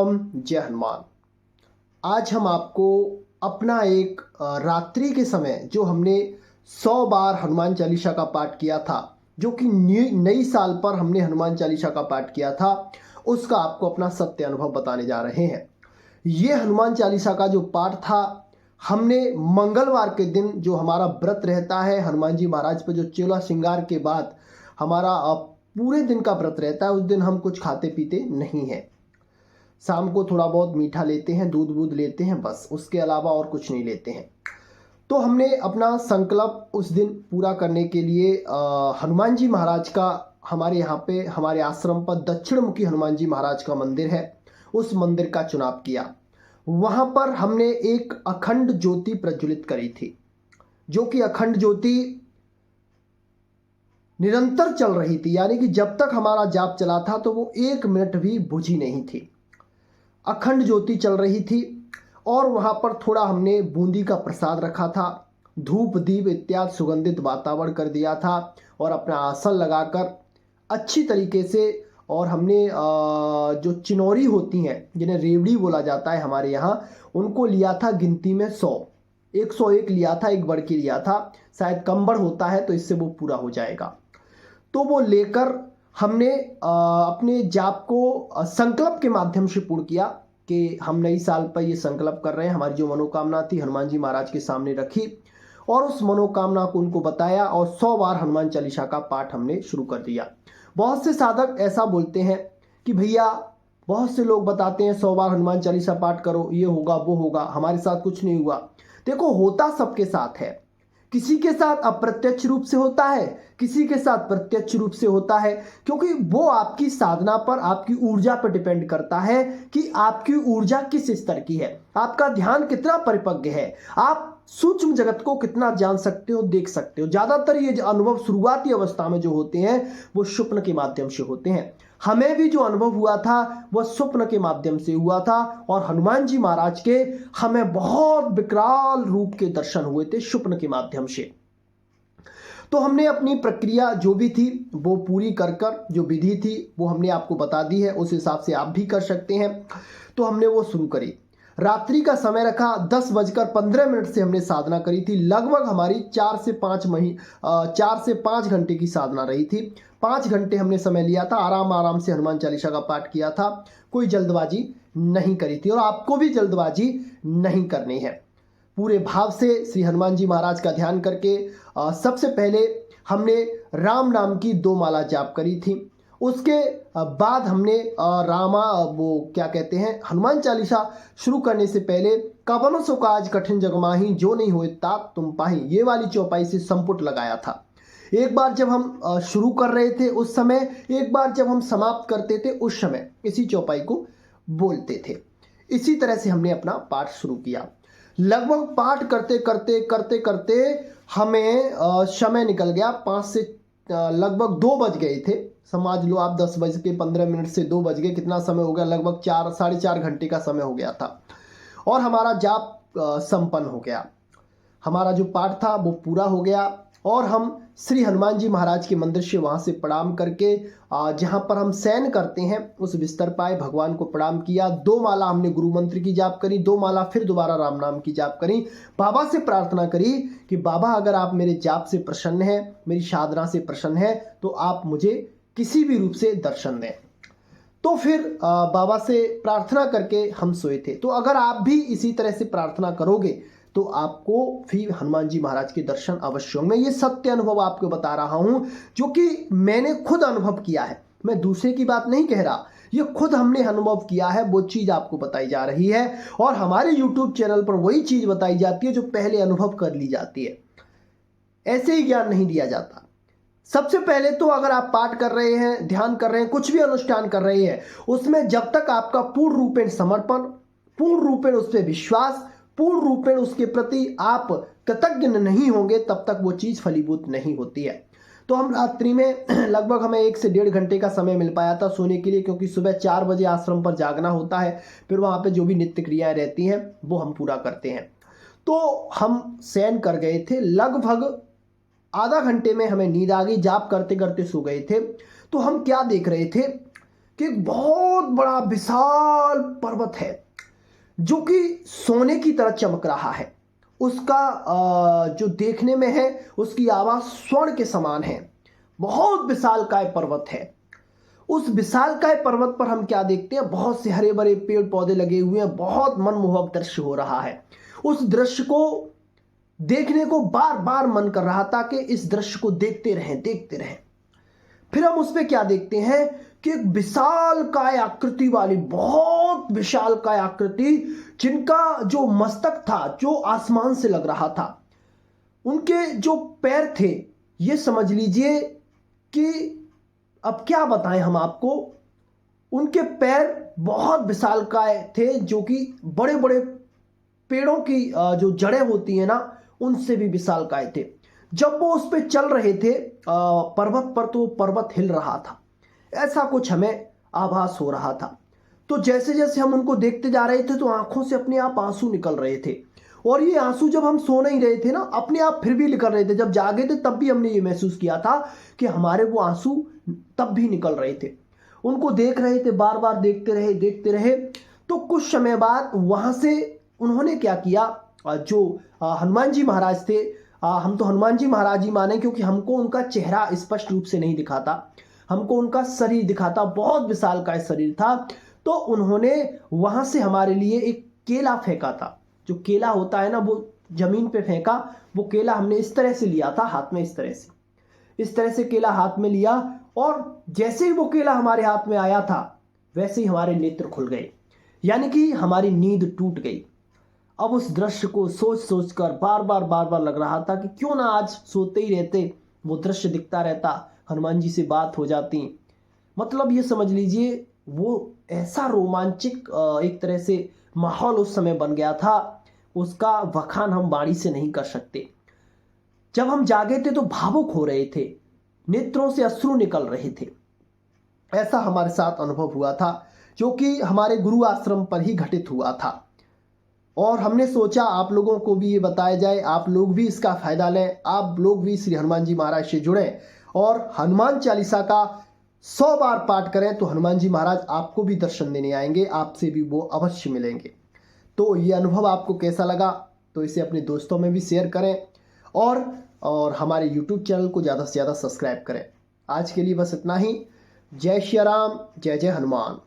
ओम जय हनुमान। आज हम आपको अपना एक रात्रि के समय जो हमने 100 बार हनुमान चालीसा का पाठ किया था, जो कि नई साल पर हमने हनुमान चालीसा का पाठ किया था, उसका आपको अपना सत्य अनुभव बताने जा रहे हैं। ये हनुमान चालीसा का जो पाठ था, हमने मंगलवार के दिन जो हमारा व्रत रहता है हनुमान जी महाराज पर, जो चेला श्रृंगार के बाद हमारा पूरे दिन का व्रत रहता है, उस दिन हम कुछ खाते पीते नहीं हैं। शाम को थोड़ा बहुत मीठा लेते हैं, दूध वूध लेते हैं, बस उसके अलावा और कुछ नहीं लेते हैं। तो हमने अपना संकल्प उस दिन पूरा करने के लिए हनुमान जी महाराज का, हमारे यहाँ पे हमारे आश्रम पर दक्षिण मुखी हनुमान जी महाराज का मंदिर है, उस मंदिर का चुनाव किया। वहाँ पर हमने एक अखंड ज्योति प्रज्वलित करी थी, जो कि अखंड ज्योति निरंतर चल रही थी, यानी कि जब तक हमारा जाप चला था तो वो 1 मिनट भी बुझी नहीं थी। अखंड ज्योति चल रही थी और वहाँ पर थोड़ा हमने बूंदी का प्रसाद रखा था, धूप दीप इत्यादि सुगंधित वातावरण कर दिया था और अपना आसन लगाकर अच्छी तरीके से, और हमने जो चिनौरी होती हैं जिन्हें रेवड़ी बोला जाता है हमारे यहाँ, उनको लिया था गिनती में 101 लिया था, एक बढ़ के लिया था, शायद कम बढ़ होता है तो इससे वो पूरा हो जाएगा। तो वो लेकर हमने अपने जाप को संकल्प के माध्यम से पूर्ण किया कि हम नई साल पर ये संकल्प कर रहे हैं। हमारी जो मनोकामना थी हनुमान जी महाराज के सामने रखी और उस मनोकामना को उनको बताया और 100 बार हनुमान चालीसा का पाठ हमने शुरू कर दिया। बहुत से साधक ऐसा बोलते हैं कि भैया, बहुत से लोग बताते हैं 100 बार हनुमान चालीसा पाठ करो, ये होगा वो होगा, हमारे साथ कुछ नहीं हुआ। देखो, होता सबके साथ है, किसी के साथ अप्रत्यक्ष रूप से होता है, किसी के साथ प्रत्यक्ष रूप से होता है, क्योंकि वो आपकी साधना पर, आपकी ऊर्जा पर डिपेंड करता है कि आपकी ऊर्जा किस स्तर की है, आपका ध्यान कितना परिपक्व है, आप सूक्ष्म जगत को कितना जान सकते हो, देख सकते हो। ज्यादातर ये अनुभव शुरुआती अवस्था में जो होते हैं वो स्वप्न के माध्यम से होते हैं। हमें भी जो अनुभव हुआ था वह स्वप्न के माध्यम से हुआ था और हनुमान जी महाराज के हमें बहुत विकराल रूप के दर्शन हुए थे स्वप्न के माध्यम से। तो हमने अपनी प्रक्रिया जो भी थी वो पूरी कर जो विधि थी वो हमने आपको बता दी है, उस हिसाब से आप भी कर सकते हैं। तो हमने वो शुरू करी, रात्रि का समय रखा, 10:15 से हमने साधना करी थी। लगभग हमारी 4 से 5 घंटे की साधना रही थी। 5 घंटे हमने समय लिया था, आराम आराम से हनुमान चालीसा का पाठ किया था, कोई जल्दबाजी नहीं करी थी और आपको भी जल्दबाजी नहीं करनी है। पूरे भाव से श्री हनुमान जी महाराज का ध्यान करके सबसे पहले हमने राम नाम की 2 माला जाप करी थी। उसके बाद हमने हनुमान चालीसा शुरू करने से पहले कवनो सो काज कठिन जग माही, जो नहीं होए तात तुम पाही, ये वाली चौपाई से संपुट लगाया था। एक बार जब हम शुरू कर रहे थे उस समय, एक बार जब हम समाप्त करते थे उस समय इसी चौपाई को बोलते थे। इसी तरह से हमने अपना पाठ शुरू किया। लगभग पाठ करते करते हमें समय निकल गया, 5 से लगभग 2 बज गए थे। समझ लो आप 10:15 से 2 बज गए, कितना समय हो गया, लगभग 4-4.5 घंटे का समय हो गया था और हमारा जाप संपन्न हो गया। हमारा जो पाठ था वो पूरा हो गया और हम श्री हनुमान जी महाराज के मंदिर से वहाँ से प्रणाम करके जहाँ पर हम शयन करते हैं उस बिस्तर पाए, भगवान को प्रणाम किया। 2 माला हमने गुरु मंत्र की जाप करी, 2 माला फिर दोबारा राम नाम की जाप करी। बाबा से प्रार्थना करी कि बाबा, अगर आप मेरे जाप से प्रसन्न हैं, मेरी साधना से प्रसन्न हैं, तो आप मुझे किसी भी रूप से दर्शन दें। तो फिर बाबा से प्रार्थना करके हम सोए थे। तो अगर आप भी इसी तरह से प्रार्थना करोगे तो आपको फिर हनुमान जी महाराज के दर्शन अवश्य होंगे। मैं ये सत्य अनुभव आपको बता रहा हूं, जो कि मैंने खुद अनुभव किया है, मैं दूसरे की बात नहीं कह रहा, ये खुद हमने अनुभव किया है, वो चीज आपको बताई जा रही है और हमारे YouTube चैनल पर वही चीज बताई जाती है जो पहले अनुभव कर ली जाती है। ऐसे ही ज्ञान नहीं दिया जाता। सबसे पहले तो अगर आप पाठ कर रहे हैं, ध्यान कर रहे हैं, कुछ भी अनुष्ठान कर रहे हैं, उसमें जब तक आपका पूर्ण रूपेण समर्पण, पूर्ण रूपेण उस पर विश्वास, पूर्ण रूपेण उसके प्रति आप कृतज्ञ नहीं होंगे, तब तक वो चीज फलीभूत नहीं होती है। तो हम रात्रि में लगभग हमें 1 से 1.5 घंटे का समय मिल पाया था सोने के लिए, क्योंकि सुबह 4 बजे आश्रम पर जागना होता है, फिर वहां पे जो भी नित्य क्रियाएं रहती हैं वो हम पूरा करते हैं। तो हम शयन कर गए थे, लगभग आधा घंटे में हमें नींद आ गई, जाप करते करते सो गए थे। तो हम क्या देख रहे थे कि एक बहुत बड़ा विशाल पर्वत है जो कि सोने की तरह चमक रहा है। उसका जो देखने में है उसकी आवाज़ स्वर्ण के समान है। बहुत विशालकाय पर्वत है। उस विशालकाय पर्वत पर हम क्या देखते हैं, बहुत से हरे भरे पेड़ पौधे लगे हुए हैं। बहुत मनमोहक दृश्य हो रहा है। उस दृश्य को देखने को बार बार मन कर रहा था कि इस दृश्य को देखते रहें देखते रहें। फिर हम उस पे क्या देखते हैं कि एक विशालकाय आकृति वाली, बहुत विशालकाय आकृति, जिनका जो मस्तक था जो आसमान से लग रहा था, उनके जो पैर थे, ये समझ लीजिए कि अब क्या बताएं हम आपको, उनके पैर बहुत विशालकाय थे जो कि बड़े बड़े पेड़ों की जो जड़ें होती हैं ना, उनसे भी विशालकाय थे। जब वो उस पे चल रहे थे पर्वत पर, तो पर्वत हिल रहा था, ऐसा कुछ हमें आभास हो रहा था। तो जैसे जैसे हम उनको देखते जा रहे थे तो आंखों से अपने आप आंसू निकल रहे थे। और ये आंसू जब हम सो नहीं रहे थे ना, अपने आप फिर भी निकल रहे थे। जब जागे थे तब भी हमने ये महसूस किया था कि हमारे वो आंसू तब भी निकल रहे थे। उनको देख रहे थे, बार बार देखते रहे। तो कुछ समय बाद वहां से उन्होंने क्या किया, जो हनुमान जी महाराज थे, हम तो हनुमान जी महाराज ही माने क्योंकि हमको उनका चेहरा स्पष्ट रूप से नहीं दिखा था, हमको उनका शरीर दिखा था, बहुत विशालकाय शरीर था। तो उन्होंने वहां से हमारे लिए एक केला फेंका था। जो केला होता है ना, वो जमीन पे फेंका। वो केला हमने इस तरह से लिया था हाथ में, इस तरह से केला हाथ में लिया। और जैसे ही वो केला हमारे हाथ में आया था वैसे ही हमारे नेत्र खुल गए, यानी कि हमारी नींद टूट गई। अब उस दृश्य को सोच सोच कर बार बार लग रहा था कि क्यों ना आज सोते ही रहते, वो दृश्य दिखता रहता, हनुमान जी से बात हो जाती। मतलब ये समझ लीजिए वो ऐसा रोमांचक एक तरह से माहौल उस समय बन गया था, उसका बखान हम वाणी से नहीं कर सकते। जब हम जागे थे तो भावुक हो रहे थे, नेत्रों से अश्रु निकल रहे थे। ऐसा हमारे साथ अनुभव हुआ था, जो कि हमारे गुरु आश्रम पर ही घटित हुआ था। और हमने सोचा आप लोगों को भी ये बताया जाए, आप लोग भी इसका फायदा लें, आप लोग भी श्री हनुमान जी महाराज से जुड़ें और हनुमान चालीसा का 100 बार पाठ करें, तो हनुमान जी महाराज आपको भी दर्शन देने आएंगे, आपसे भी वो अवश्य मिलेंगे। तो ये अनुभव आपको कैसा लगा, तो इसे अपने दोस्तों में भी शेयर करें और हमारे YouTube चैनल को ज़्यादा से ज़्यादा सब्सक्राइब करें। आज के लिए बस इतना ही। जय श्री राम, जय जय हनुमान।